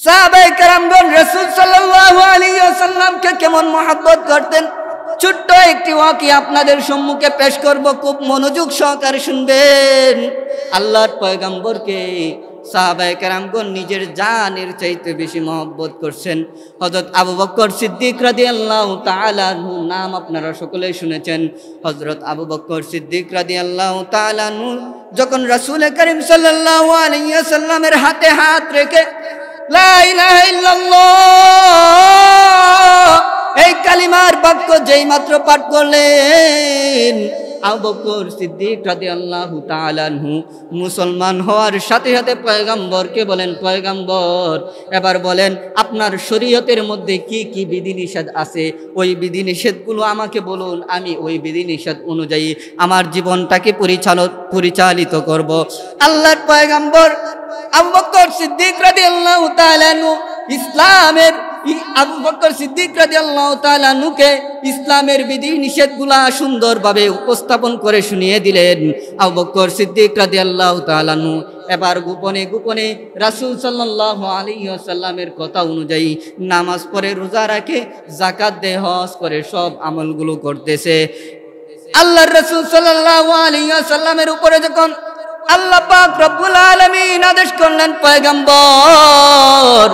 সাহাবায়ে কেরামগণ রাসূল সাল্লাল্লাহু আলাইহি ওয়াসাল্লামকে কেমন মহব্বত করতেন। ছোট্ট একটি ওয়াকিয়া আপনাদের সম্মুখে পেশ করব, খুব মনোযোগ সহকারে শুনবেন। আল্লাহর পয়গম্বরকে সাহাবায়ে কেরামগণ নিজের জানের চাইতে বেশি মহব্বত করছেন। হযরত আবু বকর সিদ্দিক রাদিয়াল্লাহু তাআলা আনহু নাম আপনারা সকলেই শুনেছেন। হযরত আবু বকর সিদ্দিক রাদিয়াল্লাহু তাআলা আনহু যখন রাসূল করিম সাল্লাল্লাহু আলাইহি ওয়াসাল্লামের হাতে হাত রেখে লা ইলাহা ইল্লাল্লাহ এই কালিমার বাক্য যেই মাত্র পাঠ করলেন, আবু বকর সিদ্দিক রাদিয়াল্লাহু তাআলা আনহু মুসলমান হওয়ার সাথে সাথে পয়গম্বরকে বলেন, পয়গম্বর এবার বলেন আপনার শরীয়তের মধ্যে কি কি বিধিনিষেধ আছে, ওই বিধিনিষেধগুলো আমাকে বলুন, আমি ওই বিধিনিষেধ অনুযায়ী আমার জীবনটাকে পরিচালিত করব। আল্লাহর পয়গম্বর আবু বকর সিদ্দিক রাদিয়াল্লাহু তাআলা আনহু আবু বকর সিদ্দিক রাদিয়াল্লাহু তাআলা আনহুকে ইসলামের বিধিনিষেধগুলা সুন্দরভাবে উপস্থাপন করে শুনিয়ে দিলেন। আবু বকর সিদ্দিক রাদিয়াল্লাহু তাআলা আনহু এবার গোপনে গোপনে রাসূল সাল্লাল্লাহু আলাইহি ওয়াসাল্লামের কথা অনুযায়ী নামাজ পড়ে, রোজা রাখে, যাকাত দেয়, হজ করে, সব আমলগুলো করতেছে। আল্লাহর রাসূল সাল্লাল্লাহু আলাইহি ওয়াসাল্লামের উপরে যখন আল্লাহ পাক রব্বুল আলামিন আদেশ করলেন, পয়গম্বর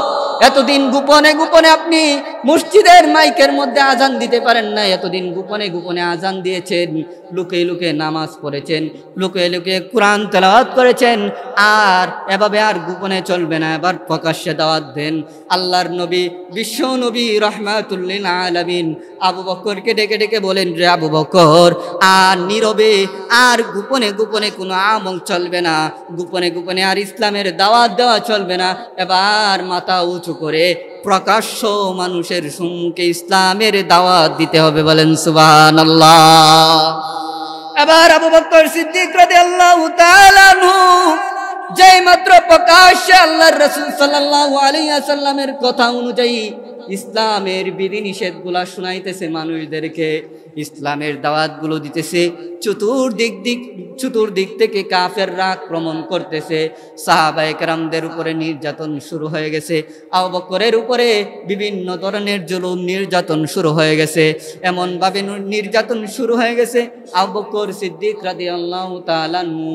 এতদিন গোপনে গোপনে আপনি মসজিদের মাইকের মধ্যে আজান দিতে পারেন না, এতদিন গোপনে গোপনে আজান দিয়েছেন, লুকিয়ে লুকিয়ে নামাজ পড়েছেন, লুকিয়ে লুকিয়ে কোরআন তেলাওয়াত করেছেন, আর এভাবে আর গোপনে চলবে না, এবার প্রকাশ্যে দাওয়াত দেন। আল্লাহর নবী বিশ্ব নবী রাহমাতুল লিল আলামিন আবু বকরকে ডেকে ডেকে বলেন, রে আবু বকর, আর নীরবে আর গোপনে গোপনে কোনো আমল চলবে না, গোপনে গোপনে আর ইসলামের দাওয়াত দেওয়া চলবে না, এবার মাথা উঁচু করে প্রকাশ্য মানুষের সম্মুখে ইসলামের দাওয়াত দিতে হবে। বলেন সুবহানাল্লাহ। এবার আবু বকর সিদ্দিক রাদিয়াল্লাহু তাআলা আনহু যেই মাত্র প্রকাশ্যে আল্লাহর রাসূল সাল্লাল্লাহু আলাইহি ওয়াসাল্লামের কথা অনুযায়ী ইসলামের বিধিনিষেধগুলা শুনাইতেছে মানুষদেরকে, ইসলামের দাওয়াতগুলো দিতেছে, চতুর্দিক থেকে কাফেররা আক্রমণ করতেছে, সাহাবায়ে কেরামদের উপরে নির্যাতন শুরু হয়ে গেছে, আবু বকরের উপরে বিভিন্ন ধরনের জুলুম নির্যাতন শুরু হয়ে গেছে, এমনভাবে নির্যাতন শুরু হয়ে গেছে আবু বকর সিদ্দিক রাদিয়াল্লাহু তাআলা আনহু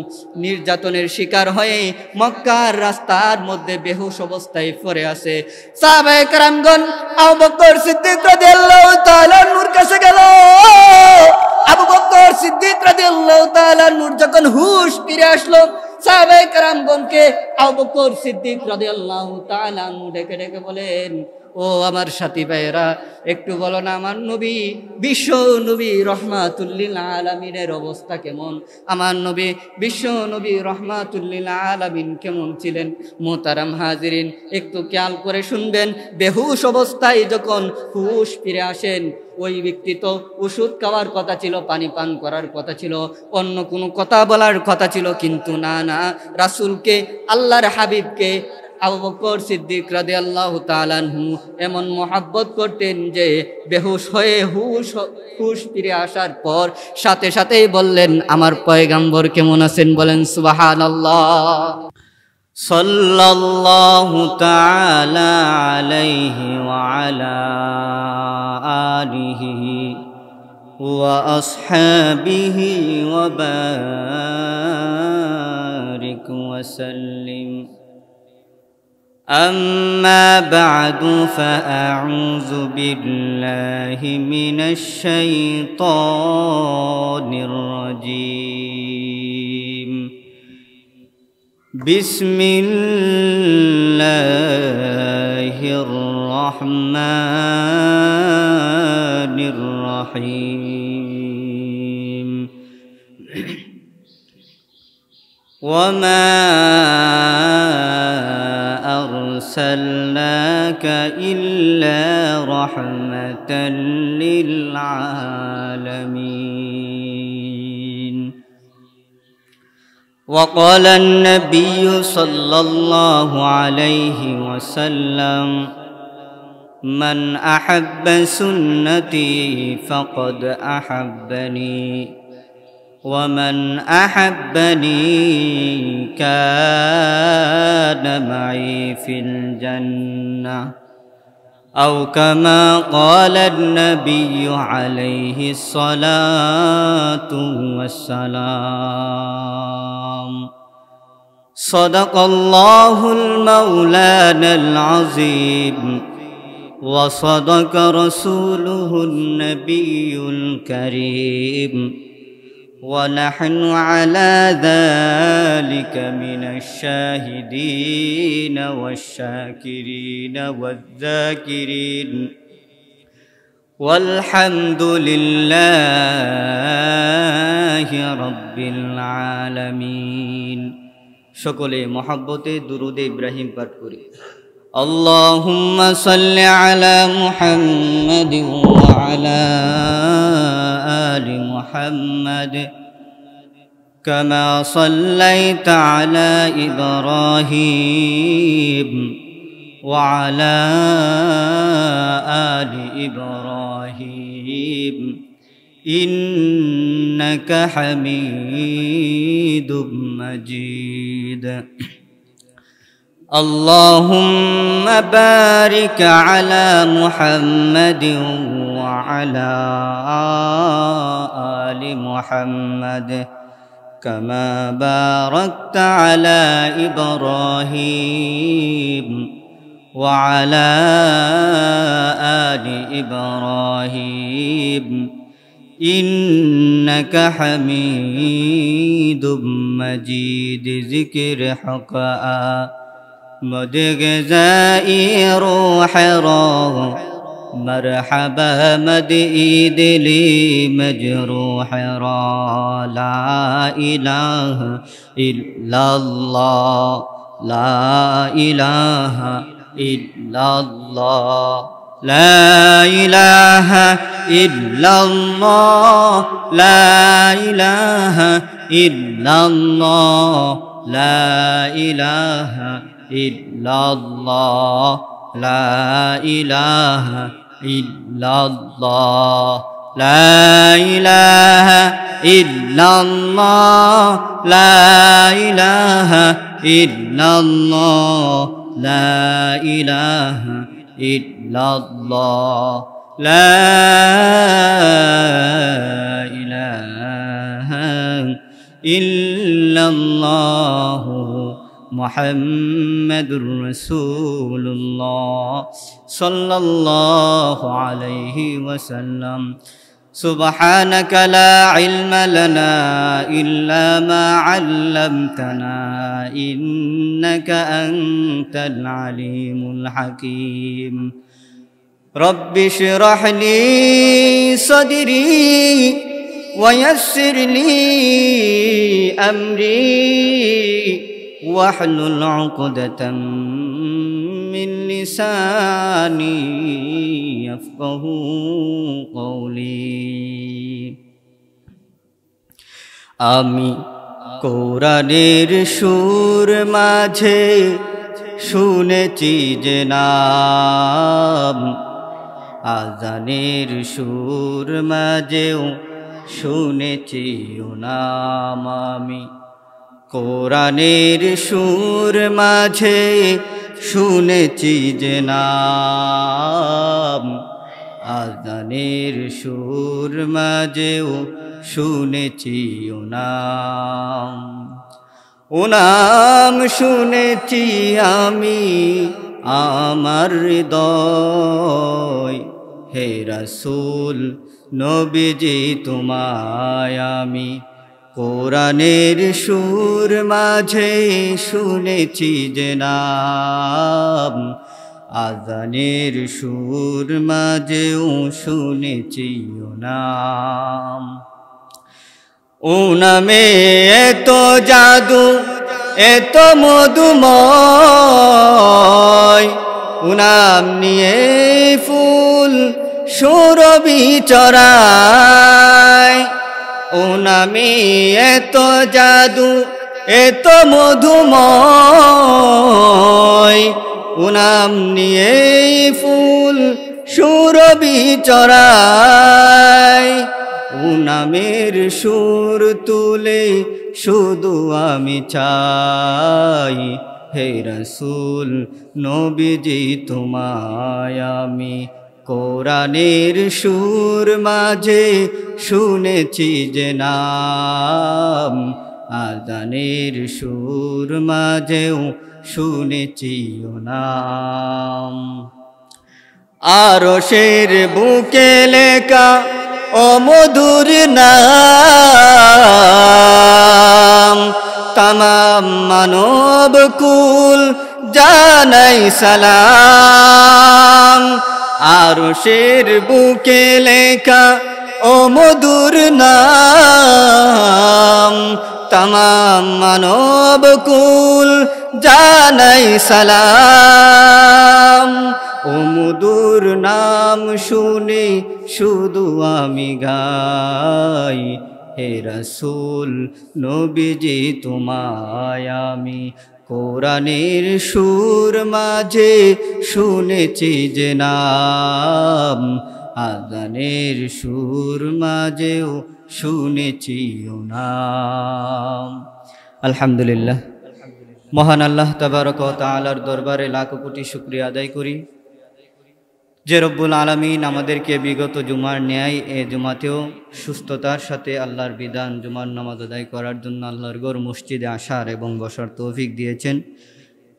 নির্যাতনের শিকার হয়ে মক্কার রাস্তার মধ্যে বেহুশ অবস্থায় পড়ে আছে। সাহাবায়ে কেরামগণ আবু বকর সিদ্দিক রাদিয়াল্লাহু তাআলা আনহুর কাছে গেল। আবু বকর সিদ্দিক রাদিয়াল্লাহু তাআলা আনহুর যখন হুশ ফিরে আসলো, সাহাবায়ে কেরামগণকে আবু বকর সিদ্দিক রাদিয়াল্লাহু তাআলা আনহু ডেকে ডেকে বলেন, ও আমার সাথী ভাইয়েরা, একটু বলো না আমার নবী বিশ্ব নবী রাহমাতুল লিল আলামিনের অবস্থা কেমন, আমার নবী বিশ্ব নবী রাহমাতুল লিল আলামিন কেমন ছিলেন। মুহতারাম হাজিরিন, একটু খেয়াল করে শুনবেন, বেহুশ অবস্থায় যখন হুশ ফিরে আসেন, ওই ব্যক্তি তো ওষুধ খাওয়ার কথা ছিল, পানি পান করার কথা ছিল, অন্য কোনো কথা বলার কথা ছিল, কিন্তু না, রাসূলকে, আল্লাহর হাবিবকে আবু বকর সিদ্দিক রাদিয়াল্লাহু তাআলা আনহু এমন মহব্বত করতেন যে বেহুশ হয়ে হুশ ফিরে আসার পর সাথে সাথেই বললেন, আমার পয়গম্বর কেমন আছেন? বলেন সুবহানাল্লাহ। সাল্লাল্লাহু তাআলা আলাইহি ওয়া আলা আলিহি ওয়া আসহাবিহি ওয়া বারিক ওয়া সাল্লিম। أما بعد فأعوذ بالله من الشيطان الرجيم. بسم الله الرحمن الرحيم. وما أرسلناك إلا رحمة للعالمين. وقال النبي صلى الله عليه وسلم من أحب سنتي فقد أحبني ومن أحبني كان معي في الجنة أو كما قال النبي عليه الصلاة والسلام صدق الله المولانا العظيم وصدق رسوله النبي الكريم ونحن على ذلك من الشاهدين والشاكرين والذاكرين والحمد لله رب العالمين সকলে মহব্বতে দুরুদ ইব্রাহিম পাঠ করি اللهم صل على محمد وعلى آل محمد كما صليت على إبراهيم وعلى آل إبراهيم إنك حميد مجيد اللهم بارك على محمد وعلى آل محمد كما باركت على إبراهيم وعلى آل إبراهيم إنك حميد مجيد ذكر حقا مدغ زائر روح مرحبا مدئيد لي مجروح را لا إله إلا الله لا إله إلا الله لا إله إلا الله لا إله إلا الله لا إله إلا الله لا إله إلا الله لا إله إلا الله لا إله إلا الله لا إله إلا الله لا إله إلا الله محمد رسول الله صلى الله عليه وسلم سبحانك لا علم لنا إلا ما علمتنا إنك أنت العليم الحكيم رب اشرح لي صدري ويسر لي أمري واحلل عقدة من لساني يفقه قولي আমি কোরআনের সুর মাঝে শুনেছি যে নাম আজানের সুর মাঝেও শুনেছি ও নাম আমি কোরআনের সুর মাঝে শুনেছি যে নাম আজানের সুর মাঝেও শুনেছি ও নাম শুনেছি আমি আমার হৃদয় হে রাসূল নবীজি তোমায় আমি কোরআনের সুর মাঝে শুনেছি যে নাম আজানের সুর মাঝেও শুনেছি ও নাম ও নামে এত জাদু এত মধুময় ও নাম নিয়ে ফুল সুরভি চড়ায় ও নামে এত জাদু এত মধুময় ও নাম নিয়ে ফুল সুরভি চড়ায় ও নামের সুর তুলে শুধু আমি চাই হে রাসূল নবীজি তোমায় আমি কোরআনের সুর মাঝে শুনেছি যে নাম আযানের সুর মাঝেও শুনেছি ও নাম আরশের বুকে লেখা ও মধুর নাম तमाम मानव कुल জানাই সালাম আরশের বুকে লেখা ও মধুর নাম तमाम मानव कुल জানাই সালাম ও মধুর নাম শুনে শুধু আমি গাই হে রাসূল নবীজি তোমায় আমি কোরআনের সুর মাঝে শুনেছি যে নাম আযানের সুর মাঝেও শুনেছি ও নাম আলহামদুলিল্লাহ মহান আল্লাহ তাবারক ওয়া তাআলার দরবারে লাখ কোটি শুকরিয়া আদায় করি যে রব্বুল আলামিন আমাদেরকে বিগত জুমার ন্যায় এই জুমাতেও সুস্থতার সাথে আল্লাহর বিধান জুমার নামাজ আদায় করার জন্য আল্লাহর ঘর মসজিদে আসার এবং বসার তৌফিক দিয়েছেন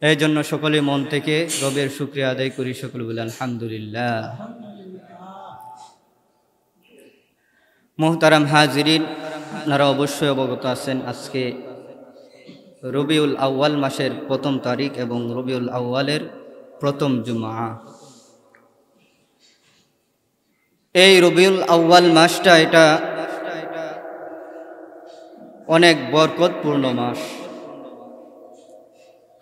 এই জন্য সকলে মন থেকে রবের শুকরিয়া আদায় করি সকলে বলে আলহামদুলিল্লাহ মুহতারাম হাজিরিন আপনারা অবশ্যই অবগত আছেন আজকে রবিউল আউয়াল মাসের প্রথম তারিখ এবং রবিউল আউয়ালের প্রথম জুমা এই রবিউল আউয়াল মাসটা এটা অনেক বরকতপূর্ণ মাস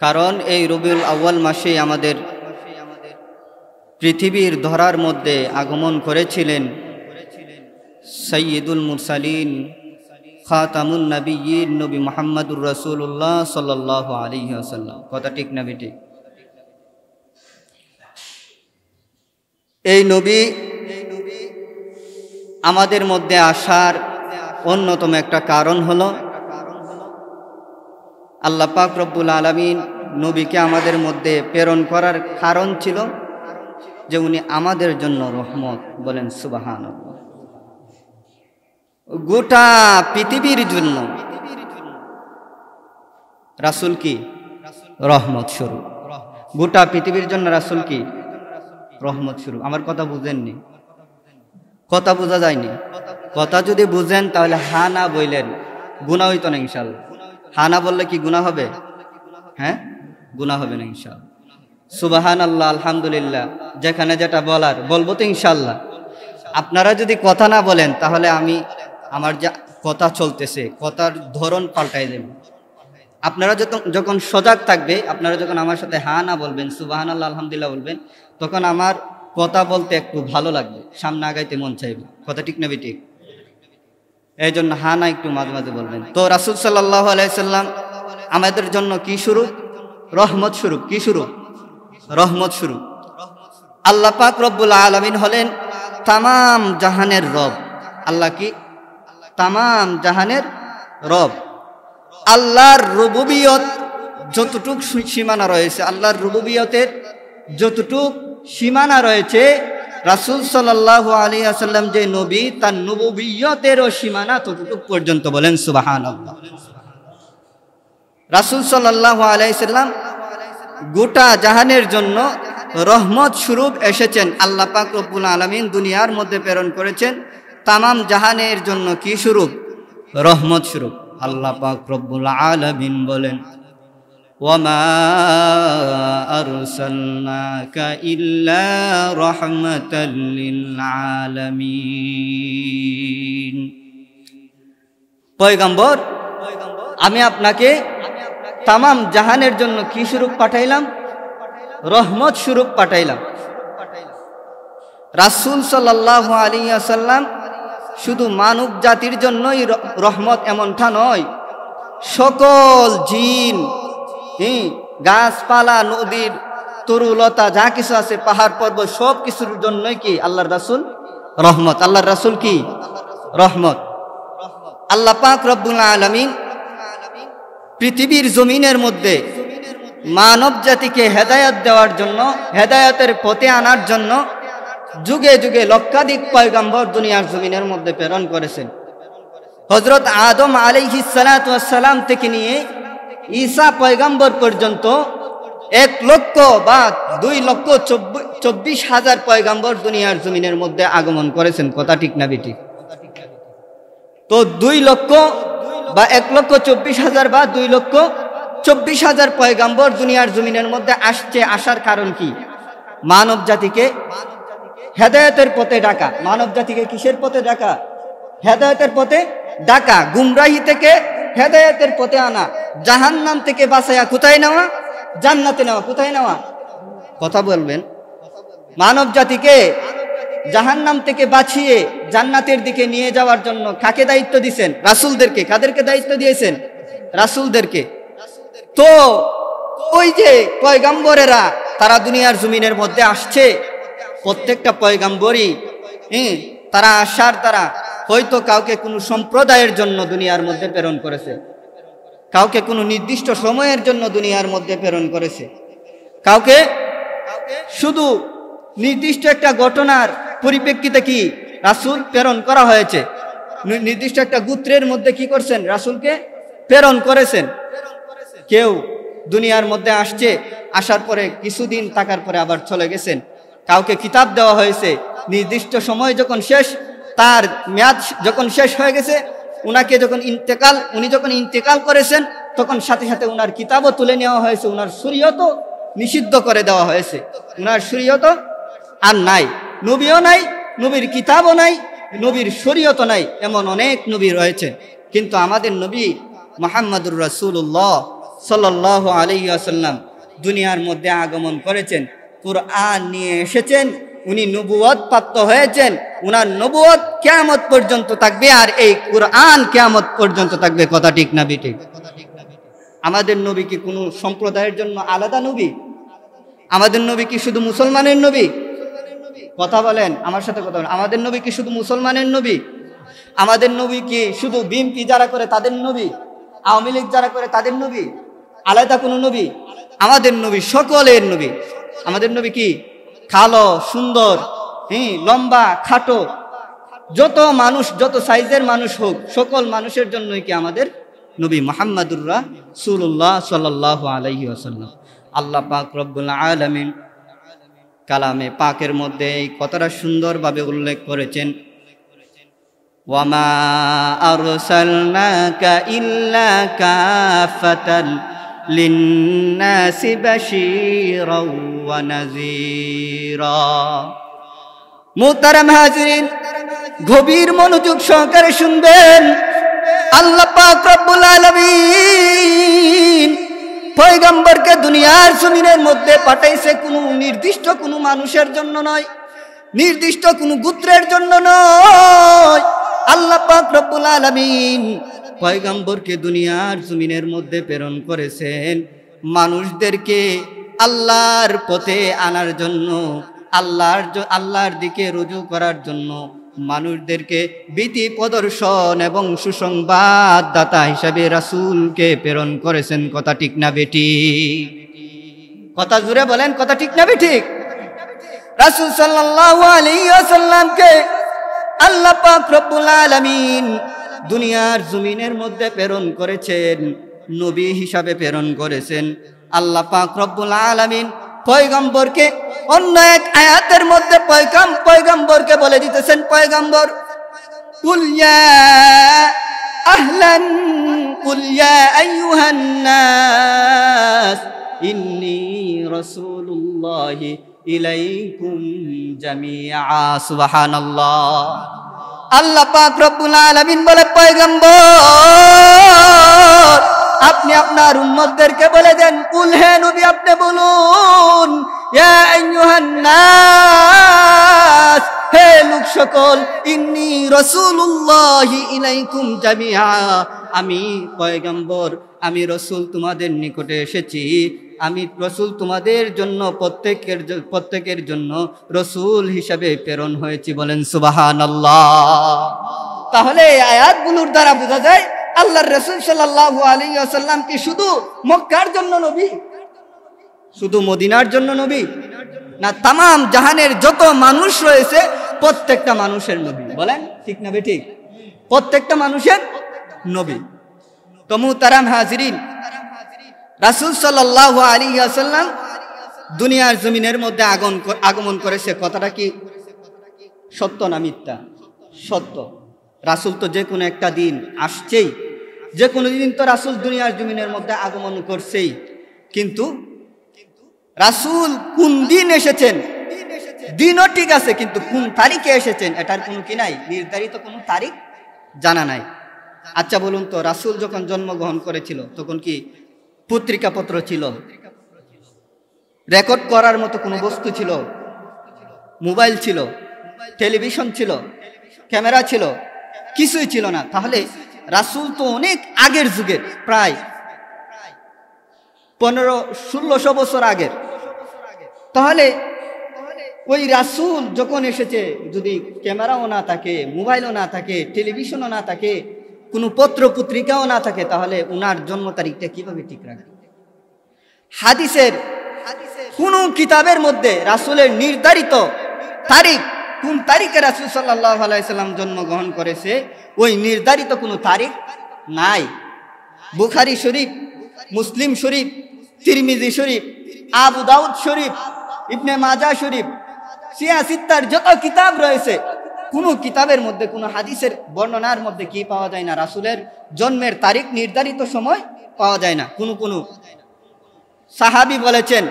কারণ এই রবিউল আউয়াল মাসে আমাদের পৃথিবীর ধরার মধ্যে আগমন করেছিলেন সাইয়্যিদুল মুরসালিন খাতামুন নবিয়্যিন নবী মুহাম্মদুর রাসূলুল্লাহ সাল্লাল্লাহু আলাইহি ওয়াসাল্লাম কথা ঠিক না বেটি এই নবী আমাদের মধ্যে আসার অন্যতম একটা কারণ হলো আল্লাহ পাক রব্বুল আলামিন নবীকে আমাদের মধ্যে প্রেরণ করার কারণ ছিল যে উনি আমাদের জন্য রহমত বলেন সুবহানাল্লাহ গোটা পৃথিবীর জন্য রাসূল কি রহমত স্বরূপ গোটা পৃথিবীর জন্য রাসূল কি রহমত স্বরূপ আমার কথা বুঝেননি কথা বোঝা যায়নি কথা যদি বুঝেন তাহলে হা না বললেন গুনাহ হইতো না ইনশাআল্লাহ হা না বললে কি গুনাহ হবে হ্যাঁ গুনাহ হবে না ইনশাআল্লাহ সুবহানাল্লাহ আলহামদুলিল্লাহ যেখানে যেটা বলার বলবো তো ইনশাআল্লাহ আপনারা যদি কথা না বলেন তাহলে আমি আমার যা কথা চলতেছে কথার ধরন পাল্টাই দেব আপনারা যখন সজাগ থাকবে আপনারা যখন আমার সাথে হা না বলবেন সুবহানাল্লাহ আলহামদুলিল্লাহ বলবেন তখন আমার কথা বলতে একটু ভালো লাগবে সামনে আগাইতে মন চাইবে কথা ঠিক না বেঠিক এই জন্য হা না একটু মাঝে মাঝে বলবেন তো রাসূল সাল্লাল্লাহু আলাইহি সাল্লাম আমাদের জন্য কি স্বরূপ রহমত স্বরূপ কি স্বরূপ রহমত স্বরূপ আল্লাহ পাক রব্বুল আলামিন হলেন তামাম জাহানের রব আল্লাহ কি তামাম জাহানের রব আল্লাহর রুবুবিয়ত যতটুক সীমানা রয়েছে আল্লাহর রুবুবিয়তের যতটুক সীমানা রয়েছে রাসূল সাল্লাল্লাহু আলাইহি ওয়াসাল্লাম যে নবী তার নবুবিয়তেরও সীমানা ততটুক পর্যন্ত বলেন সুবহানাল্লাহ রাসূল সাল্লাল্লাহু আলাইহি ওয়াসাল্লাম গোটা জাহানের জন্য রহমত স্বরূপ এসেছেন আল্লাহ পাক রব্বুল আলামিন দুনিয়ার মধ্যে প্রেরণ করেছেন তামাম জাহানের জন্য কি স্বরূপ রহমত স্বরূপ আল্লাহ পাক রব্বুল আলামিন বলেন ওয়ামা আরসালনাকা ইল্লা রাহমাতাল লিল আলামিন পয়গম্বর আমি আপনাকে তামাম জাহানের জন্য কি স্বরূপ পাঠাইলাম রহমত স্বরূপ পাঠাইলাম রাসূল সাল্লাল্লাহু আলাইহি ওয়াসাল্লাম শুধু মানব জাতির জন্যই রহমত এমনটা নয় সকল জিন গাছপালা নদীর তরুলতা যা কিছু আছে পাহাড় পর্বত সব কিছুর জন্যই কি আল্লাহর রাসূল রহমত আল্লাহর রাসূল কি রহমত। আল্লাহ পাক রব্বুল আলামিন পৃথিবীর জমিনের মধ্যে মানব জাতিকে হেদায়েত দেওয়ার জন্য, হেদায়েতের পথে আনার জন্য যুগে যুগে লক্ষাধিক পয়গম্বর দুনিয়ার জমিনের মধ্যে প্রেরণ করেছেন। হযরত আদম আলাইহিস সালাতু ওয়াস সালাম থেকে নিয়ে ঈসা পয়গম্বর পর্যন্ত 1,00,000 বা 2,24,000 পয়গম্বর দুনিয়ার জমিনের মধ্যে আগমন করেছেন। কথা ঠিক না বেঠিক? তো 2 লক্ষ বা 1,24,000 বা 2,24,000 পয়গম্বর দুনিয়ার জমিনের মধ্যে আসছে। আসার কারণ কি? মানব জাতিকে হেদায়েতের পথে ডাকা। মানব জাতিকে কিসের পথে ডাকা? হেদায়েতের পথে ডাকা। গুমরাহি থেকে হেদায়েতের পথে আনা। জাহান্নাম থেকে বাঁচায়া কোথায় নেওয়া? জান্নাতে নেওয়া। কোথায় নেওয়া? কথা বলবেন। মানব জাতিকে জাহান্নাম থেকে বাঁচিয়ে জান্নাতের দিকে নিয়ে যাওয়ার জন্য কাকে দায়িত্ব দিয়েছেন? রাসূলদেরকে। কাদেরকে দায়িত্ব দিয়েছেন? রাসূলদেরকে। তো ওই যে পয়গম্বরেরা তারা দুনিয়ার জমিনের মধ্যে আসছে, প্রত্যেকটা পয়গম্বরই তারা আসার তারা হয়তো কাউকে কোনো সম্প্রদায়ের জন্য দুনিয়ার মধ্যে প্রেরণ করেছে, কাউকে কোনো নির্দিষ্ট সময়ের জন্য দুনিয়ার মধ্যে প্রেরণ করেছে, কাউকে শুধু নির্দিষ্ট একটা ঘটনার পরিপ্রেক্ষিতে কি রাসূল প্রেরণ করা হয়েছে। নির্দিষ্ট একটা গোত্রের মধ্যে কি করছেন? রাসূলকে প্রেরণ করেছেন। কেউ দুনিয়ার মধ্যে আসছে, আসার পরে কিছুদিন থাকার পরে আবার চলে গেছেন। কাউকে কিতাব দেওয়া হয়েছে, নির্দিষ্ট সময় যখন শেষ, তার মেয়াদ যখন শেষ হয়ে গেছে, উনি যখন ইন্তেকাল করেছেন তখন সাথে সাথে উনার কিতাবও তুলে নেওয়া হয়েছে, উনার শরীয়তও নিষিদ্ধ করে দেওয়া হয়েছে। উনার শরীয়ত আর নাই, নবীও নাই, নবীর কিতাবও নাই, নবীর শরীয়তও নাই। এমন অনেক নবী রয়েছে, কিন্তু আমাদের নবী মুহাম্মদুর রাসূলুল্লাহ সাল্লাল্লাহু আলাইহি ওয়াসাল্লাম দুনিয়ার মধ্যে আগমন করেছেন, কুরআন নিয়ে এসেছেন, উনি নবুয়ত প্রাপ্ত হয়েছেন। উনার নবুয়ত কিয়ামত পর্যন্ত থাকবে, আর এই কুরআন কিয়ামত পর্যন্ত থাকবে। কথা ঠিক না বেঠিক? আমাদের নবী কি কোনো সম্প্রদায়ের জন্য আলাদা নবী? আমাদের নবী কি শুধু মুসলমানের নবী? কথা বলেন, আমার সাথে কথা বলেন। আমাদের নবী কি শুধু মুসলমানের নবী? আমাদের নবী কি শুধু বিএনপি যারা করে তাদের নবী, আওয়ামী লীগ যারা করে তাদের নবী, আলাদা কোনো নবী? আমাদের নবী সকলের নবী। আমাদের নবী কি কালো, সুন্দর, লম্বা, খাটো, যত মানুষ, যত সাইজের মানুষ হোক, সকল মানুষের জন্যই কি আমাদের নবী মুহাম্মদুর রাসূলুল্লাহ সাল্লাল্লাহু আলাইহি ওয়াসাল্লাম। আল্লাহ পাক রব্বুল আলামিন কালামে পাকের মধ্যে এই কথাটা সুন্দরভাবে উল্লেখ করেছেন, ওয়ামা আরসালনাকা ইল্লা কাফাতাল লিন্নাসি বাশীরাও ওয়া নাযীরা। মুহতারাম হাজিরিন, গভীর মনোযোগ সহকারে শুনবেন। আল্লাহ পাক রব্বুল আলামিন পয়গম্বরকে দুনিয়ার জমিনের মধ্যে পাঠাইছে কোনো নির্দিষ্ট কোনো মানুষের জন্য নয়, নির্দিষ্ট কোনো গোত্রের জন্য নয়। আল্লাহ পাক রব্বুল আলামিন পয়গম্বরকে দুনিয়ার জমিনের মধ্যে প্রেরণ করেছেন মানুষদেরকে আল্লাহর পথে আনার জন্য, আল্লাহর দিকে রুজু করার জন্য, মানুষদেরকে ভীতি প্রদর্শন এবং সুসংবাদদাতা হিসাবে রাসূলকে প্রেরণ করেছেন। কথা ঠিক না বেঠিক? কথা জুড়ে বলেন, কথা ঠিক না বেঠিক? রাসূল সাল্লাল্লাহু আলাইহি ওয়াসাল্লামকে আল্লাহ পাক রব্বুল আলামিন দুনিয়ার জমিনের মধ্যে প্রেরণ করেছেন, নবী হিসাবে প্রেরণ করেছেন। আল্লাহ পাক রব্বুল আলামিন পয়গম্বরকে অন্য এক আয়াতের মধ্যে পয়গম্বরকে বলে দিতেছেন, পয়গম্বর কুল ইয়া আহলান কুল ইয়া আইয়ুহান নাস ইন্নী রাসূলুল্লাহি ইলাইকুম জামিআ। সুবহানাল্লাহ। আল্লাহ পাক রব্বুল আলামিন বলে, পয়গম্বর আপনি আপনার উম্মতদেরকে বলে দেন, কুল, হে নবী আপনি বলুন, ইয়া আইয়ুহান নাস, হে লোক সকল, ইন্নী রাসূলুল্লাহি ইলাইকুম জামিআ, আমি পয়গম্বর, আমি রাসূল তোমাদের নিকটে এসেছি, আমি রাসূল তোমাদের জন্য প্রত্যেকের জন্য রাসূল হিসাবে প্রেরণ হয়েছি। বলেন সুবহানাল্লাহ। তাহলে এই আয়াতগুলোর দ্বারা বোঝা যায় আল্লাহর রাসূল সাল্লাল্লাহু আলাইহি ওয়াসাল্লাম কি শুধু মক্কার জন্য নবী, শুধু মদিনার জন্য নবী, না তামাম জাহানের যত মানুষ রয়েছে প্রত্যেকটা মানুষের নবী? বলেন ঠিক না বেঠিক? প্রত্যেকটা মানুষের নবী। তো মুহতারাম হাজিরিন, রাসূল সাল্লাল্লাহু আলাইহি ওয়াসাল্লাম দুনিয়ার জমিনের মধ্যে আগমন করেছে, কথাটা কি সত্য না মিথ্যা? সত্য। রাসূল তো যে কোনো একটা দিন আসছেই, যে কোনো দিন তো রাসূল দুনিয়ার জমিনের মধ্যে আগমন করছেই, কিন্তু রাসূল কোন দিন এসেছেন দিনও ঠিক আছে, কিন্তু কোন তারিখে এসেছেন এটার কোনো কি নাই, নির্ধারিত কোনো তারিখ জানা নাই। আচ্ছা বলুন তো, রাসূল যখন জন্মগ্রহণ করেছিল তখন কি পত্রিকাপত্র ছিল, রেকর্ড করার মতো কোনো বস্তু ছিল, মোবাইল ছিল, টেলিভিশন ছিল, ক্যামেরা ছিল? কিছুই ছিল না। তাহলে রাসূল তো অনেক আগের যুগের, প্রায় 1500-1600 বছর আগের। তাহলে ওই রাসূল যখন এসেছে, যদি ক্যামেরাও না থাকে, মোবাইলও না থাকে, টেলিভিশনও না থাকে, কোনো পত্র পত্রিকাও না থাকে, তাহলে উনার জন্ম তারিখটা কিভাবে ঠিক রাখবে? হাদিসের কোন কিতাবের মধ্যে রাসূলের নির্ধারিত তারিখ, কোন তারিখে রাসূল সাল্লাল্লাহু আলাইহি সাল্লাম জন্মগ্রহণ করেছে, ওই নির্ধারিত কোনো তারিখ নাই। বুখারী শরীফ, মুসলিম শরীফ, তিরমিজি শরীফ, আবু দাউদ শরীফ, ইবনে মাজাহ শরীফ, সিয়াসিত্তার যত কিতাব রয়েছে, কোন কিতাবের মধ্যে, কোন হাদিসের বর্ণনার মধ্যে কি পাওয়া যায় না? রাসূলের জন্মের তারিখ নির্ধারিত সময় পাওয়া যায় না। কোন সাহাবী বলেছেন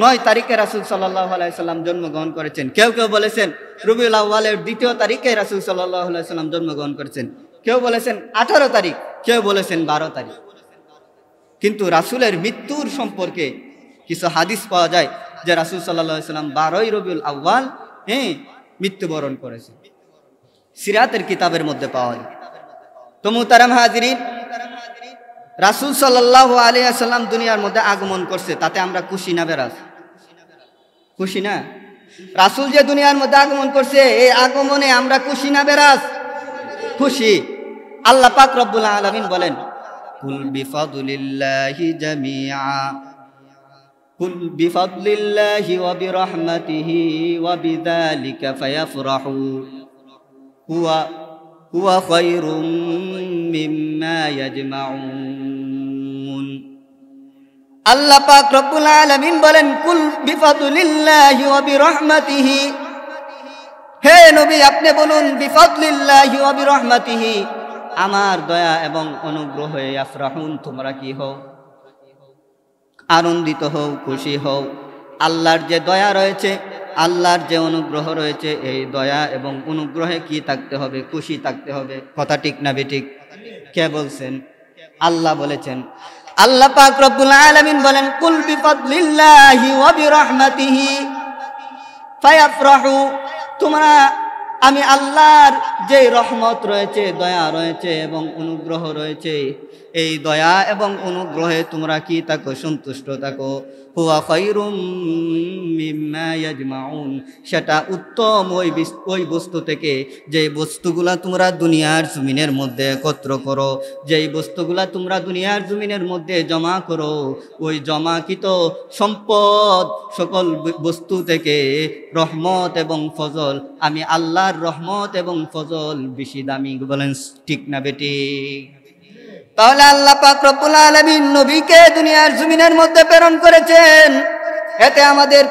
9 তারিখে রাসূল সাল্লাল্লাহু আলাইহি সাল্লাম জন্মগ্রহণ করেছেন, কেউ কেউ বলেছেন রবিউল আউয়ালের 2য় তারিখে রাসূল সাল্লাল্লাহু আলাইহি সাল্লাম জন্মগ্রহণ করেছেন, কেউ বলেছেন 18 তারিখ, কেউ বলেছেন 12 তারিখ। কিন্তু রাসূলের মৃত্যুর সম্পর্কে কিছু হাদিস পাওয়া যায় যে রাসূল সাল্লাল্লাহু আলাইহি সাল্লাম 12ই রবিউল আউয়াল মৃত্যুবরণ করেছে, সিরাতের কিতাবের মধ্যে পাওয়া যায়। তো মুহতারাম হাজিরিন, রাসূল সাল্লাল্লাহু আলাইহি ওয়াসাল্লাম দুনিয়ার মধ্যে আগমন করছে, তাতে আমরা খুশি না বেরাস? খুশি না? রাসূল যে দুনিয়ার মধ্যে আগমন করছে, এই আগমনে আমরা খুশি না বেরাস? খুশি। আল্লাহ পাক রব্বুল আলামিন বলেন, কুল বিফাদলিল্লাহি জামিআ, কুল বিফাদলিল্লাহি ওয়া বিরহমাতিহি ওয়া বিযালিকা ফায়াফরাহু হুয়া খায়রুম মিম্মা ইয়াজমাউন। আল্লাহ পাক রব্বুল আলামিন বলেন, কুল বিফাদলিল্লাহি ওয়া বিরহমাতিহি, হে নবী আপনি বলুন, বিফাদলিল্লাহি ওয়া বিরহমাতিহি, আমার দয়া এবং অনুগ্রহে ইয়াফরাহুন, তোমরা কি হও? আনন্দিত হও, খুশি হও। আল্লাহর যে দয়া রয়েছে, আল্লাহর যে অনুগ্রহ রয়েছে, এই দয়া এবং অনুগ্রহে কি থাকতে হবে? খুশি থাকতে হবে। কথা ঠিক না বেঠিক? কে বলছেন? আল্লাহ বলেছেন। আল্লাহ পাক রব্বুল আলামিন বলেন, কুল বিফাদলিল্লাহি ওয়া বিরহমাতিহি ফায়াফরাহু, তোমরা আমি আল্লাহর যে রহমত রয়েছে, দয়া রয়েছে এবং অনুগ্রহ রয়েছে, এই দয়া এবং অনুগ্রহে তোমরা কি থাকো? সন্তুষ্ট থাকো। হুয়া খায়রুম মিম্মা ইয়াজমাউন, সেটা উত্তম ওই বস্তু থেকে যে বস্তুগুলা তোমরা দুনিয়ার জমিনের মধ্যে একত্র করো, যেই বস্তুগুলা তোমরা দুনিয়ার জমিনের মধ্যে জমা করো, ওই জমাকৃত সম্পদ সকল বস্তু থেকে রহমত এবং ফজল, আমি আল্লাহর রহমত এবং ফজল বেশি দামি। বলেন ঠিক না বেঠিক? তাহলে আল্লাহ পাক রব্বুল আলামিন নবীকে দুনিয়ার জমিনের মধ্যে প্রেরণ করেছেন, এতে আমাদের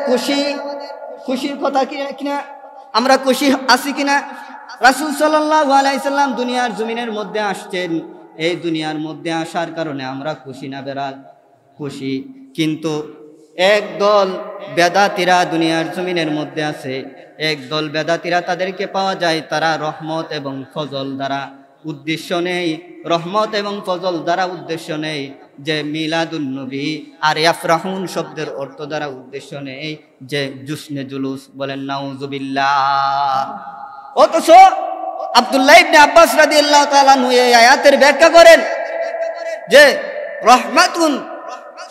খুশির কথা কিনা? আমরা খুশি আছি কিনা? রাসূল সাল্লাল্লাহু আলাইহি সাল্লাম দুনিয়ার জমিনের মধ্যে আসছেন, এই দুনিয়ার মধ্যে আসার কারণে আমরা খুশি না বেরাল? খুশি। কিন্তু একদল বেদাতীরা দুনিয়ার জমিনের মধ্যে আছে, একদল বেদাতীরা তাদেরকে পাওয়া যায় তারা রহমত এবং ফজল দ্বারা উদ্দেশ্য নেই, রহমত এবং ফজল দ্বারা উদ্দেশ্য নেই যে মিলাদুন নবী, আর ইয়াফরাহুন শব্দের অর্থ দ্বারা উদ্দেশ্য নেই যে জুসনে জুলুস। বলেন নাউজুবিল্লাহ। অথচ আব্দুল্লাহ ইবনে আব্বাস রাদিয়াল্লাহু তাআলা আনহু এই আয়াতের ব্যাখ্যা করেন যে রহমাতুন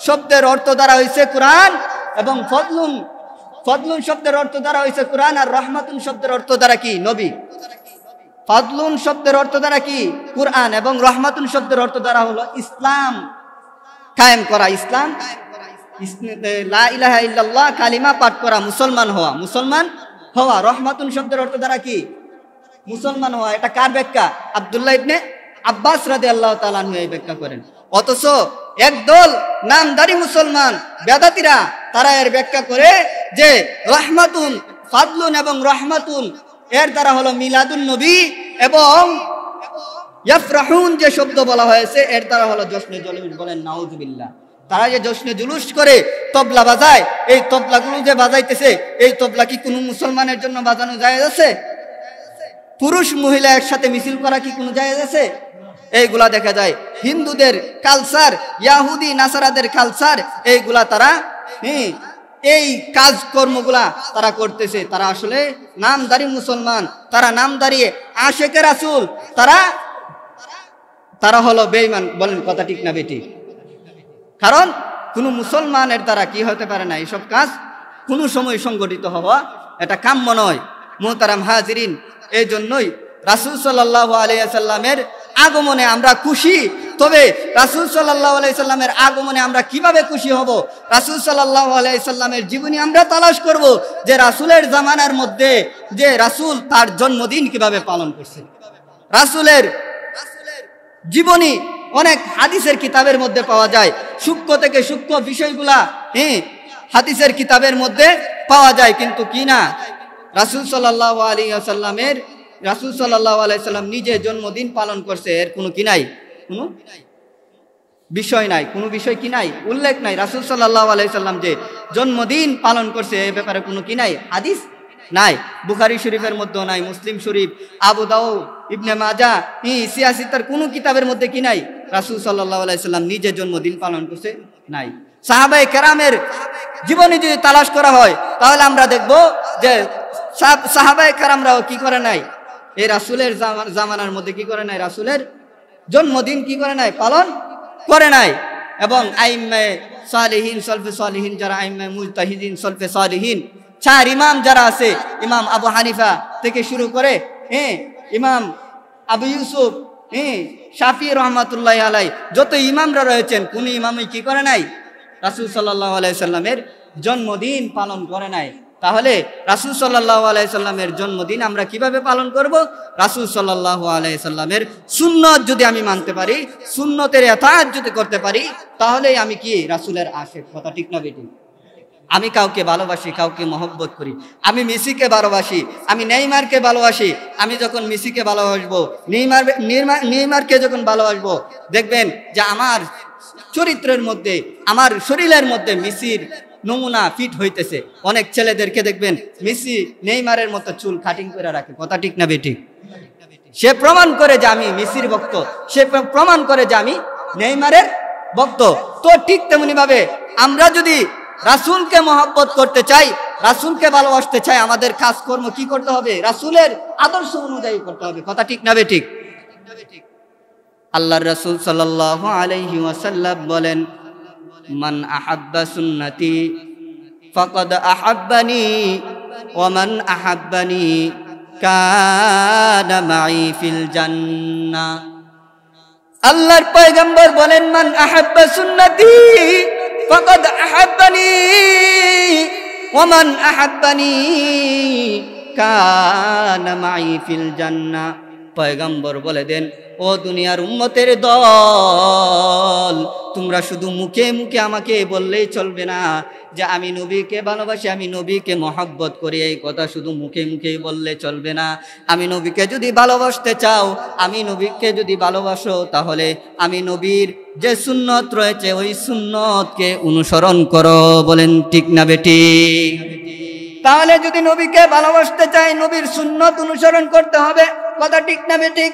শব্দের অর্থ দ্বারা হইছে কুরআন, এবং ফজলুন শব্দের অর্থ দ্বারা হইছে কুরআন, আর রহমাতুন শব্দের অর্থ দ্বারা কি? নবী। ফাদলুন শব্দের অর্থ দ্বারা কি কুরআন, এবং রহমাতুন শব্দের অর্থ দ্বারা হলো ইসলাম কায়েম করা, ইসলাম লা ইলাহা ইল্লাল্লাহ কালিমা পাঠ করা, মুসলমান হওয়া। রহমাতুন শব্দের অর্থ দ্বারা কি মুসলমান হওয়া। এটা কার ব্যাখ্যা? আব্দুল্লাহ ইবনে আব্বাস রাদিয়াল্লাহু তাআলা আনহু এই ব্যাখ্যা করেন। অথচ একদল নামদারি মুসলমান বেদাতীরা তারা এর ব্যাখ্যা করে যে রহমাতুন, ফাদলুন এবং রহমাতুন এর দ্বারা হলো মিলাদুন নবী, এবং ইয়াফরাহুন যে শব্দ বলা হয়েছে এর দ্বারা হলো জশ্নে জুলুস। বলেন নাউজুবিল্লাহ। তারা যে জশ্নে জুলুস করে তবলা বাজায়, এই তবলাগুলো যে বাজাইতেছে, এই তবলা কি কোনো মুসলমানের জন্য বাজানো জায়েজ আছে? পুরুষ মহিলা একসাথে মিছিল করা কি কোনো জায়েজ আছে? এইগুলা দেখা যায় হিন্দুদের কালচার, ইয়াহুদি নাসারাদের কালচার, এইগুলা তারা এই কাজকর্মগুলা তারা করতেছে। তারা আসলে নামদারি মুসলমান, তারা নামদারি আশেকে রাসূল, তারা হলো বেঈমান। বলেন কথা ঠিক না বেটি? কারণ কোনো মুসলমানের দ্বারা কি হতে পারে না, এইসব কাজ কোনো সময় সংগঠিত হওয়া এটা কাম্য নয়। মুহতারাম হাজিরিন, এই জন্যই রাসূল সাল্লাল্লাহু আলাইহি ওয়াসাল্লামের আগমনে আমরা খুশি। তবে রাসূল সাল্লাল্লাহু আলাইহি ওয়াসাল্লামের আগমনে আমরা কিভাবে খুশি হব? রাসূল সাল্লাল্লাহু আলাইহি ওয়াসাল্লামের জীবনী আমরা তালাশ করব, যে রাসূলের জামানার মধ্যে যে রাসূল তার জন্মদিন কিভাবে পালন করছেন। রাসূলের জীবনী অনেক হাদিসের কিতাবের মধ্যে পাওয়া যায়। সূক্ষ্ম থেকে সূক্ষ্ম বিষয়গুলা হাদিসের কিতাবের মধ্যে পাওয়া যায়, কিন্তু কি না রাসূল সাল্লাল্লাহু আলাইহি ওয়াসাল্লাম নিজে জন্মদিন পালন করছে, এর কোনো কি নাই, কোনো বিষয় নাই, কোনো বিষয় কি নাই, উল্লেখ নাই। রাসূল সাল্লাল্লাহু আলাইহি ওয়াসাল্লাম যে জন্মদিন পালন করছে এ ব্যাপারে কোনো কি নাই, হাদিস নাই। বুখারী শরীফের মধ্যেও নাই, মুসলিম শরীফ, আবু দাউদ, ইবনে মাজাহ, সিয়াসিতার কোনো কিতাবের মধ্যে কি নাই, রাসূল সাল্লাল্লাহু আলাইহি ওয়াসাল্লাম নিজে জন্মদিন পালন করছে নাই। সাহাবায়ে কেরামের জীবনী যদি তালাশ করা হয় তাহলে আমরা দেখব যে সাহাবায়ে কেরামরাও কি করে নাই, এই রাসূলের জামানার মধ্যে কি করে নাই, রাসূলের জন্মদিন কি করে নাই, পালন করে নাই। এবং আইম্মায়ে সালিহিন, সলফে সালিহিন যারা, আইম্মায়ে মুজতাহিদিন, সলফে সালিহিন, চার ইমাম যারা আছে, ইমাম আবু হানিফা থেকে শুরু করে ইমাম আবু ইউসুফ, শাফি রহমাতুল্লাহি আলাইহি, যত ইমামরা রয়েছেন কোন ইমামই কি করে নাই, রাসূল সাল্লাল্লাহু আলাইহি সাল্লামের জন্মদিন পালন করে নাই। তাহলে রাসূল সাল্লাল্লাহু আলাইহি সাল্লামের জন্মদিন আমরা কিভাবে পালন করব? রাসূল সাল্লাল্লাহু আলাইহি সাল্লামের সুন্নত যদি আমি মানতে পারি, সুন্নতের ইতাআত যদি করতে পারি, তাহলেই আমি কি রাসূলের আশিক। কথা ঠিক না বেটি? আমি কাউকে ভালোবাসি, কাউকে মহব্বত করি, আমি মেসিকে ভালোবাসি, আমি নেইমারকে ভালোবাসি। আমি যখন মেসিকে ভালোবাসবো, নেইমারকে যখন ভালোবাসবো, দেখবেন যে আমার চরিত্রের মধ্যে, আমার শরীরের মধ্যে মেসির নমুনা ফিট হইতেছে। অনেক ছেলেদেরকে দেখবেন মেসি নেইমারের মতো চুল কাটিং করে রাখে। কথা ঠিক না বেটি? সে প্রমাণ করে যে আমি মেসির ভক্ত, সে প্রমাণ করে যে আমি নেইমারের ভক্ত। তো ঠিক তেমনি ভাবে আমরা যদি রাসূলকে মহব্বত করতে চাই, রাসূলকে ভালোবাসতে চাই, আমাদের কাজকর্ম কি করতে হবে? রাসূলের আদর্শ অনুযায়ী করতে হবে। কথা ঠিক না বেঠিক? আল্লাহর রাসূল সাল্লাল্লাহু আলাইহি ওয়াসাল্লাম বলেন, মান আহাব্বা সুন্নতি ফাকাদ আহাব্বানি ওয়া মান আহাব্বানি কানা মাই ফিল জান্নাহ। আল্লাহর পয়গম্বর বলেন, মান আহাব্বা সুন্নতি ফাকাদ আহাব্বানি ওয়া মান আহাব্বানি কানা মাই ফিল জান্নাহ। পয়গম্বর বলে দেন, ও দুনিয়ার উম্মতের দল, তোমরা শুধু মুখে মুখে আমাকে বললেই চলবে না যে আমি নবীকে ভালোবাসি, আমি নবীকে মহব্বত করি। এই কথা শুধু মুখে মুখে বললে চলবে না। আমি নবীকে যদি ভালোবাসতে চাও, আমি নবীকে যদি ভালোবাসো, তাহলে আমি নবীর যে সুন্নত রয়েছে ওই সুন্নতকে অনুসরণ করো। বলেন ঠিক না বেটি? তাহলে যদি নবীকে ভালোবাসতে চাই, নবীর সুন্নত অনুসরণ করতে হবে। কথা ঠিক না বেঠিক?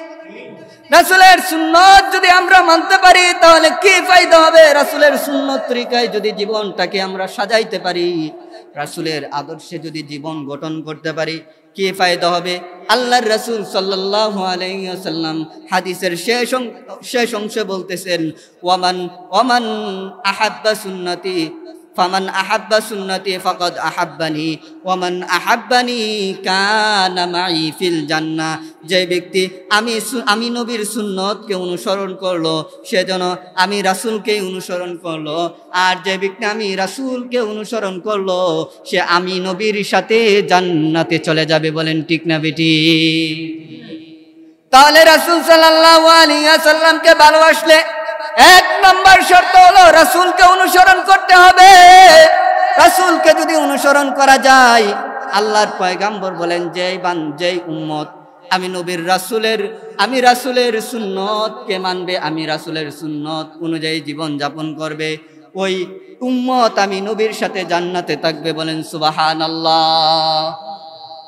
রাসূলের সুন্নত যদি আমরা মানতে পারি তাহলে কি ফায়দা হবে? রাসূলের সুন্নত তরিকায় যদি জীবনটাকে আমরা সাজাইতে পারি, রাসূলের আদর্শে যদি জীবন গঠন করতে পারি, কি ফায়দা হবে? আল্লাহর রাসূল সাল্লাল্লাহু আলাইহি ওয়াসাল্লাম হাদিসের শেষ অংশে বলতেছেন, ওয়ামান আহাব্বা সুন্নতি ফামান আহাব্বা সুন্নতি ফাকাদ আহাব্বানি ওয়ামান আহাব্বানি কানা মাই ফিল জান্নাহ। যে ব্যক্তি আমি নবীর সুন্নতকে অনুসরণ করলো সে যেন আমি রাসূলকে অনুসরণ করলো, আর যে ব্যক্তি আমি রাসূলকে অনুসরণ করলো সে আমি নবীর সাথে জান্নাতে চলে যাবে। বলেন ঠিক না বেঠিক? তাহলে রাসূল সাল্লাল্লাহু আলাইহি ওয়াসাল্লামকে ভালোবাসলে এক নম্বর শর্ত হলো রাসূলকে অনুসরণ করতে হবে। রাসূলকে যদি অনুসরণ করা যায়, আল্লাহর পয়গাম্বর বলেন যেই উম্মত আমি রাসূলের সুন্নতকে মানবে, আমি রাসূলের সুন্নত অনুযায়ী জীবন যাপন করবে, ওই উম্মত আমি নবীর সাথে জান্নাতে থাকবে। বলেন সুবহানাল্লাহ।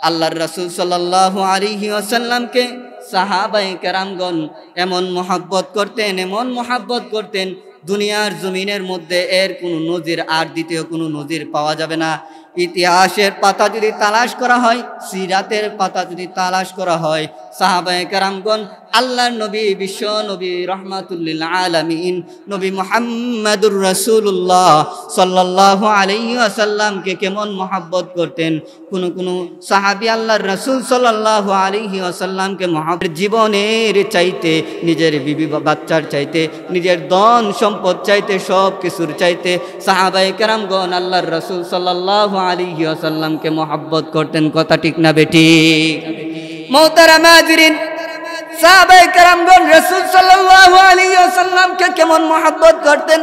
আল্লাহর রাসূল সাল্লাল্লাহু আলাইহি ওয়াসাল্লামকে সাহাবায়ে কেরামগণ এমন মহব্বত করতেন, দুনিয়ার জমিনের মধ্যে এর কোনো নজির আর দ্বিতীয় কোনো নজির পাওয়া যাবে না। ইতিহাসের পাতা যদি তালাশ করা হয়, সিরাতের পাতা যদি তালাশ করা হয়, সাহাবায়ে কেরামগণ আল্লাহর নবী, বিশ্ব নবী, রহমাতুল্লিল আলামিন নবী মুহাম্মদুর রাসূলুল্লাহ সাল্লাল্লাহু আলাইহি ওয়াসাল্লামকে কেমন মহব্বত করতেন। কোন সাহাবী আল্লাহর রাসূল সাল্লাল্লাহু আলাইহি ওয়াসাল্লামকে মহব্বত জীবনের চাইতে, নিজের বিবি বাচ্চার চাইতে, নিজের ধন সম্পদ চাইতে, সব কিছুর চাইতে সাহাবায়ে কেরামগণ আল্লাহর রাসূল সাল্লাল্লাহু আলাইহি ওয়াসাল্লামকে মহব্বত করতেন। কথা ঠিক না বেঠিক? মুহতারাম হাজিরিন, সাহাবায়ে কেরামগণ রাসূল সাল্লাল্লাহু আলাইহি ওয়াসাল্লামকে কেমন মহব্বত করতেন,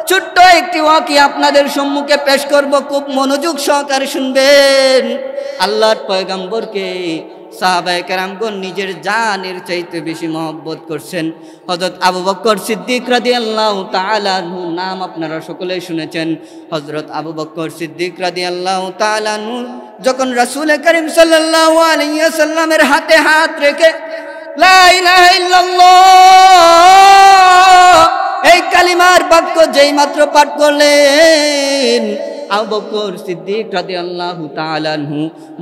ছোট্ট একটি ওয়াকিয়া আপনাদের সম্মুখে পেশ করব, খুব মনোযোগ সহকারে শুনবেন। আল্লাহর পয়গম্বরকে সাহাবায়ে কেরামগণ নিজের জানের চাইতে বেশি মহব্বত করছেন। হযরত আবু বকর সিদ্দিক রাদিয়াল্লাহু তাআলা আনহু নাম আপনারা সকলেই শুনেছেন। হযরত আবু বকর সিদ্দিক রাদিয়াল্লাহু তাআলা আনহু যখন রাসূল করিম সাল্লাল্লাহু আলাইহি ওয়াসাল্লামের হাতে হাত রেখে লা ইলাহা ইল্লাল্লাহ এই কালিমার বাক্য যেই মাত্র পাঠ করলেন, আবু বকর সিদ্দিক রাদিয়াল্লাহু তাআলা আনহু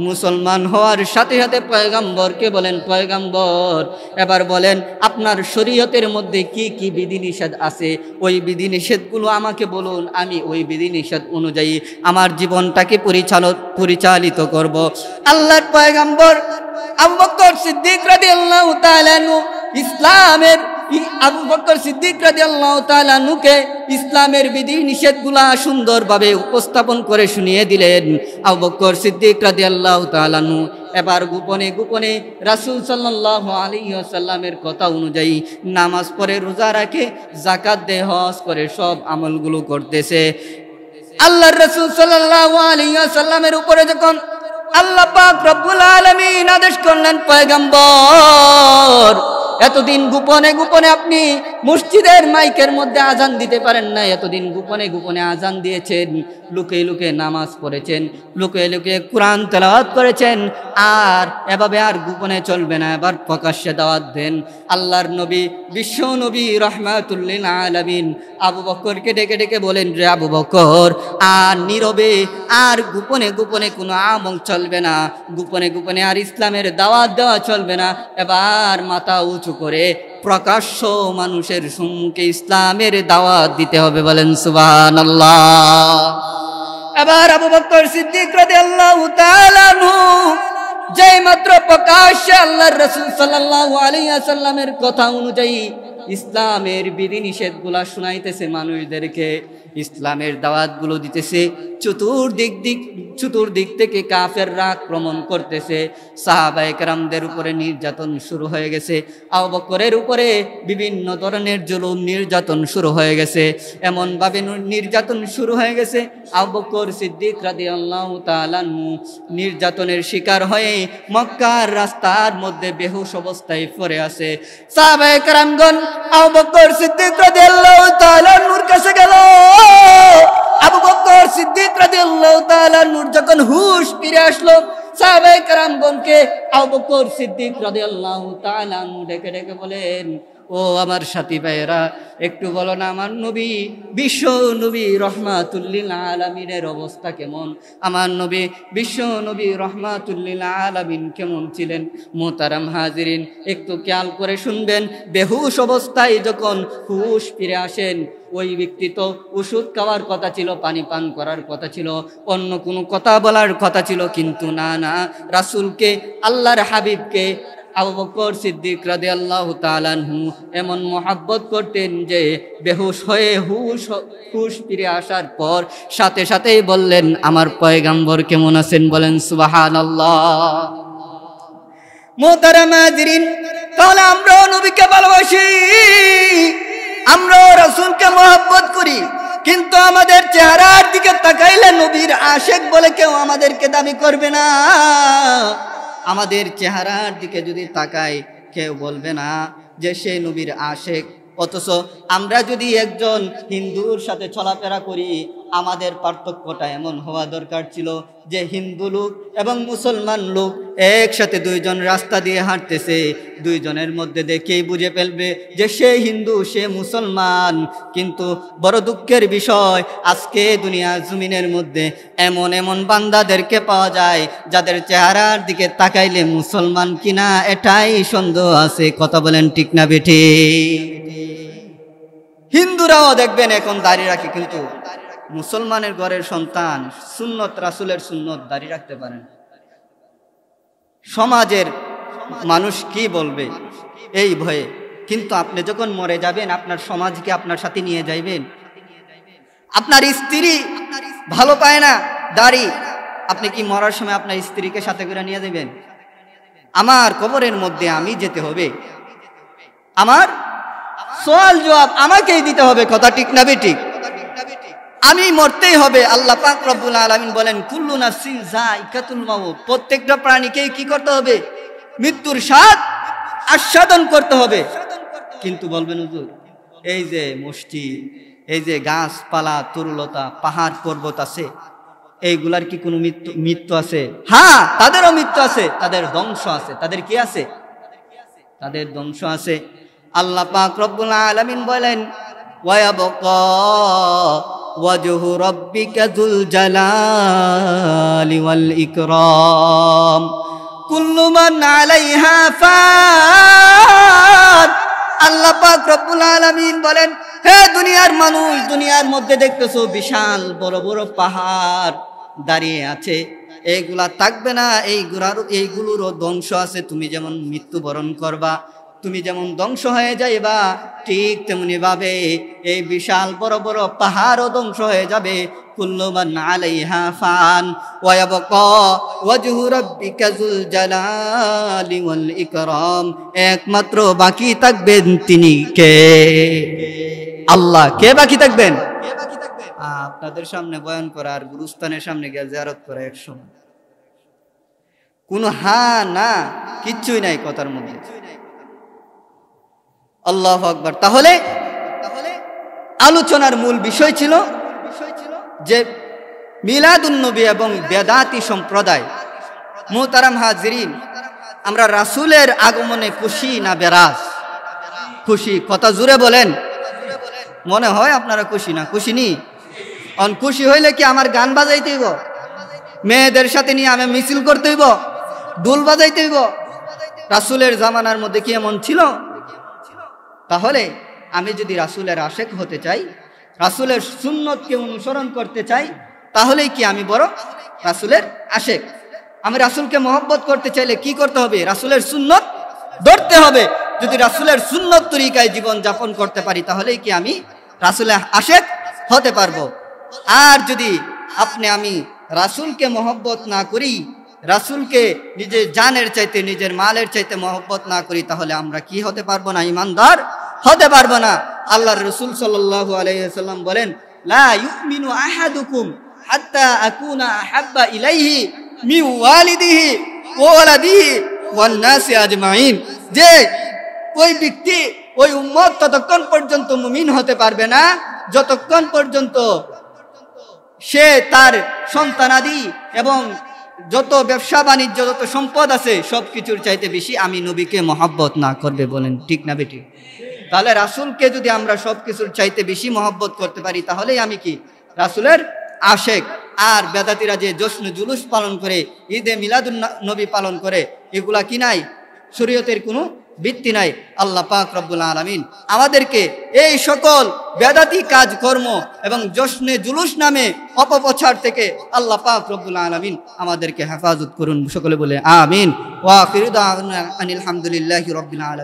মুসলমান হওয়ার সাথে সাথে পয়গম্বরকে বলেন, পয়গম্বর এবার বলেন আপনার শরীয়তের মধ্যে কি কি বিধিনিষেধ আছে, ওই বিধিনিষেধগুলো আমাকে বলুন, আমি ওই বিধিনিষেধ অনুযায়ী আমার জীবনটাকে পরিচালিত করব। আল্লাহর পয়গম্বর আবু বকর সিদ্দিক রাদিয়াল্লাহু তাআলা আনহু আবু বকর সিদ্দিক রাদিয়াল্লাহু তাআলা আনহুকে ইসলামের বিধি নিষেধগুলা সুন্দরভাবে উপস্থাপন করে শুনিয়ে দিলেন। আবু বকর সিদ্দিক রাদিয়াল্লাহু তাআলা আনহু এবার গোপনে রাসূল সাল্লাল্লাহু আলাইহি ওয়াসাল্লামের কথা অনুযায়ী নামাজ পড়ে, রোজা রাখে, যাকাত দেয়, হজ করে, সব আমলগুলো করতেছে। আল্লাহর রাসূল সাল্লাল্লাহু আলাইহি ওয়াসাল্লামের উপরে যখন আল্লাহ পাক রব্বুল আলামিন আদেশ করলেন, পয়গম্বর এতদিন গোপনে আপনি মসজিদের মাইকের মধ্যে আজান দিতে পারেন না, এতদিন গোপনে আজান দিয়েছেন, লুকিয়ে নামাজ পড়েছেন, লুকিয়ে কোরআন তেলাওয়াত করেছেন, আর এভাবে আর গোপনে চলবে না, এবার প্রকাশ্যে দাওয়াত দেন। আল্লাহর নবী, বিশ্ব নবী, রহমাতুল্লিল আলামিন আবু বকরকে ডেকে বলেন, রে আবু বকর, আর নীরবে আর গোপনে কোনো আমল চলবে না, গোপনে আর ইসলামের দাওয়াত দেওয়া চলবে না, এবার মাথা উঁচু করে প্রকাশ্য মানুষের সম্মুখে ইসলামের দাওয়াত দিতে হবে। বলেন সুবহানাল্লাহ। এবার আবু বকর সিদ্দিক রাদিয়াল্লাহু তাআলা আনহু যেই মাত্র প্রকাশ্যে আল্লাহর রাসূল সাল্লাল্লাহু আলাইহি ওয়াসাল্লামের কথা অনুযায়ী ইসলামের বিধিনিষেধগুলা শুনাইতেছে মানুষদেরকে, ইসলামের দাওয়াতগুলো দিতেছে, চতুর্দিক থেকে কাফেররা আক্রমণ করতেছে, সাহাবায়ে কেরামদের উপরে নির্যাতন শুরু হয়ে গেছে, আবু বকরের উপরে বিভিন্ন ধরনের জুলুম নির্যাতন শুরু হয়ে গেছে, এমনভাবে নির্যাতন শুরু হয়ে গেছে আবু বকর সিদ্দিক রাদিয়াল্লাহু তাআলা আনহু নির্যাতনের শিকার হয়ে মক্কার রাস্তার মধ্যে বেহুশ অবস্থায় পড়ে আছে। সাহাবায়ে কেরামগণ আবু বকর সিদ্দিক রাদিয়াল্লাহু তাআলা আনহুর কাছে গেল। আবু বকর সিদ্দিক রাদিয়াল্লাহু তাআলা আনহুর যখন হুশ ফিরে আসলো, সাহাবায়ে কেরামগণকে আবু বকর সিদ্দিক রাদিয়াল্লাহু তাআলা আনহু ডেকে বলেন, ও আমার সাথী ভাইয়েরা, একটু বলো না আমার নবী, বিশ্ব নবী রহমাতুল্লিল আলামিনের অবস্থা কেমন? আমার নবী, বিশ্ব নবী রহমাতুল্লিল আলামিন কেমন ছিলেন? মোহতারাম হাজিরিন, একটু খেয়াল করে শুনবেন। বেহুশ অবস্থায় যখন হুশ ফিরে আসেন, ওই ব্যক্তি তো ওষুধ খাওয়ার কথা ছিল, পানি পান করার কথা ছিল, অন্য কোনো কথা বলার কথা ছিল, কিন্তু না, রাসূলকে, আল্লাহর হাবিবকে আবু বকর সিদ্দিক রাদিয়াল্লাহু তাআলা আনহু এমন মহাব্বত করতেন যে বেহুশ হয়ে হুশ ফিরে আসার পর সাথে সাথেই বললেন, আমার পয়গম্বর কেমন আছেন? বলেন সুবহানাল্লাহ। মুহতারাম হাজিরিন, তাহলে আমরাও নবীকে ভালোবাসি, আমরাও রাসূলকে মহব্বত করি, কিন্তু আমাদের চেহারার দিকে তাকাইলে নবীর আশেক বলে কেউ আমাদেরকে দাবি করবে না। আমাদের চেহারার দিকে যদি তাকাই, কেউ বলবে না যে সে নবীর আশেক। অথচ আমরা যদি একজন হিন্দুর সাথে চলাফেরা করি, আমাদের পার্থক্যটা এমন হওয়া দরকার ছিল যে হিন্দু লোক এবং মুসলমান লোক একসাথে দুইজন রাস্তা দিয়ে হাঁটতেছে, দুইজনের মধ্যে দেখেই বুঝে ফেলবে যে সে হিন্দু, সে মুসলমান। কিন্তু বড় দুঃখের বিষয়, আজকে দুনিয়ার জমিনের মধ্যে এমন এমন বান্দাদেরকে পাওয়া যায় যাদের চেহারার দিকে তাকাইলে মুসলমান কিনা এটাই সন্দেহ আছে। কথা বলেন ঠিক না বেঠি? হিন্দুরাও দেখবেন এখন দাড়ি রাখে, কিন্তু মুসলমানের ঘরের সন্তান সুন্নত, রাসূলের সুন্নত দাড়ি রাখতে পারেন। সমাজের মানুষ কি বলবে এই ভয়ে। কিন্তু আপনি যখন মরে যাবেন, আপনার সমাজকে আপনার সাথে নিয়ে যাইবেন। আপনার স্ত্রী ভালো পায় না দাড়ি, আপনি কি মরার সময় আপনার স্ত্রীকে সাথে করে নিয়ে যাবেন? আমার কবরের মধ্যে আমি যেতে হবে, আমার সওয়াল জবাব আমাকেই দিতে হবে। কথা ঠিক না বেঠিক? আমি মরতেই হবে। আল্লাহ পাক রব্বুল আলামিন বলেন, কুল্লু নাফসিন যায়িকাতুল মাউত, প্রত্যেকটা প্রাণীকে কি করতে হবে? মৃত্যুর স্বাদ আস্বাদন করতে হবে। কিন্তু বলবেন হুজুর, এই যে মসজিদ, এই যে গাছপালা, তরুলতা, পাহাড় পর্বত আছে, এইগুলার কি কোনো মৃত্যু আছে? হ্যাঁ, তাদেরও মৃত্যু আছে, তাদের ধ্বংস আছে। তাদের কি আছে? তাদের ধ্বংস আছে। আল্লাহ পাক রব্বুল আলামিন বলেন, ওয়ায়াবকা ওয়াজহু রাব্বিকা যুল জালালি ওয়াল ইকরাম কুল্লু মান আলাইহা ফান। আল্লাহ পাক রব্বুল আলামিন বলেন, হে দুনিয়ার মানুষ, দুনিয়ার মধ্যে দেখতেছো বিশাল বড় বড় পাহাড় দাঁড়িয়ে আছে, এইগুলা থাকবে না, এইগুলোরও ধ্বংস আছে। তুমি যেমন মৃত্যুবরণ করবা, তুমি যেমন ধ্বংস হয়ে যাইবা, ঠিক তেমনি ভাবে এই বিশাল বড় বড় পাহাড়ও ধ্বংস হয়ে যাবে। কুল্লু মান আলাইহা ফান ওয়া ইয়াবকা ওয়াজহু রাব্বিকা যুল জালালি ওয়াল ইকরাম। একমাত্র বাকি থাকবেন তিনি কে? আল্লাহ। কে বাকি থাকবেন? আপনাদের সামনে বয়ান করা আর গুরুস্থানের সামনে গিয়ে জিয়ারত করা এক সমান। কোনো হ্যাঁ না কিচ্ছুই নাই কথার মধ্যে। আল্লাহু আকবার। তাহলে আলোচনার মূল বিষয় ছিল যে মিলাদুন নবী এবং বেদাতি সম্প্রদায়। মুহতারাম হাজিরিন, আমরা রাসূলের আগমনে খুশি না বেরাস? খুশি। কথা জুড়ে বলেন। মনে হয় আপনারা খুশি না? খুশি নি? খুশি হইলে কি আমার গান বাজাইতে হইব? মেয়েদের সাথে নিয়ে আমি মিছিল করতে হইব? ঢোল বাজাইতে হইব? রাসূলের জামানার মধ্যে কি এমন ছিল? তাহলে আমি যদি রাসূলের আশেক হতে চাই, রাসূলের সুন্নতকে অনুসরণ করতে চাই, তাহলেই কি আমি বড় রাসূলের আশেক? আমি রাসূলকে মহব্বত করতে চাইলে কি করতে হবে? রাসূলের সুন্নত ধরতে হবে। যদি রাসূলের সুন্নত তরিকায় জীবন যাপন করতে পারি, তাহলেই কি আমি রাসূলের আশেক হতে পারবো। আর যদি আমি রাসূলকে মহব্বত না করি, রাসূলকে নিজের জানের চাইতে, নিজের মালের চাইতে মহব্বত না করি, তাহলে আমরা কি হতে পারবো না? ঈমানদার হতে পারবো না। আল্লাহর রাসূল সাল্লাল্লাহু আলাইহি ওয়াসাল্লাম বলেন, লা ইউমিনু আহাদুকুম হাত্তা আকুনা আহাব্বা ইলাইহি মিন ওয়ালিদিহি ওয়া ওয়ালাদিহি ওয়ান নাসি আজমাইন। যে ওই ব্যক্তি, ওই উম্মত ততক্ষণ পর্যন্ত মুমিন হতে পারবে না যতক্ষণ পর্যন্ত সে তার সন্তানাদি এবং যত ব্যবসা বাণিজ্য, যত সম্পদ আছে, সবকিছুর চাইতে বেশি আমি নবীকে মহব্বত না করবে। বলেন ঠিক না বেটি? তাহলে রাসূলকে যদি আমরা সব কিছুর চাইতে বেশি মহব্বত করতে পারি তাহলেই আমি কি রাসূলের আশেক। আর বেদাতিরা যে জশ্ন জুলুস পালন করে, ঈদে মিলাদুন নবী পালন করে, এগুলা কি নাই, শরীয়তের কোনো ভিত্তি নাই। আল্লাহ পাক রব্বুল আলামিন আমাদেরকে এই সকল বেদাতি কাজকর্ম এবং জশ্নে জুলুস নামে অপপ্রচার থেকে আল্লাহ পাক রব্বুল আলামিন আমাদেরকে হেফাজত করুন। সকলে বলে আমিন। ওয়া আখিরু দাওয়ানা আনিল হামদুলিল্লাহি রাব্বিল আলামিন।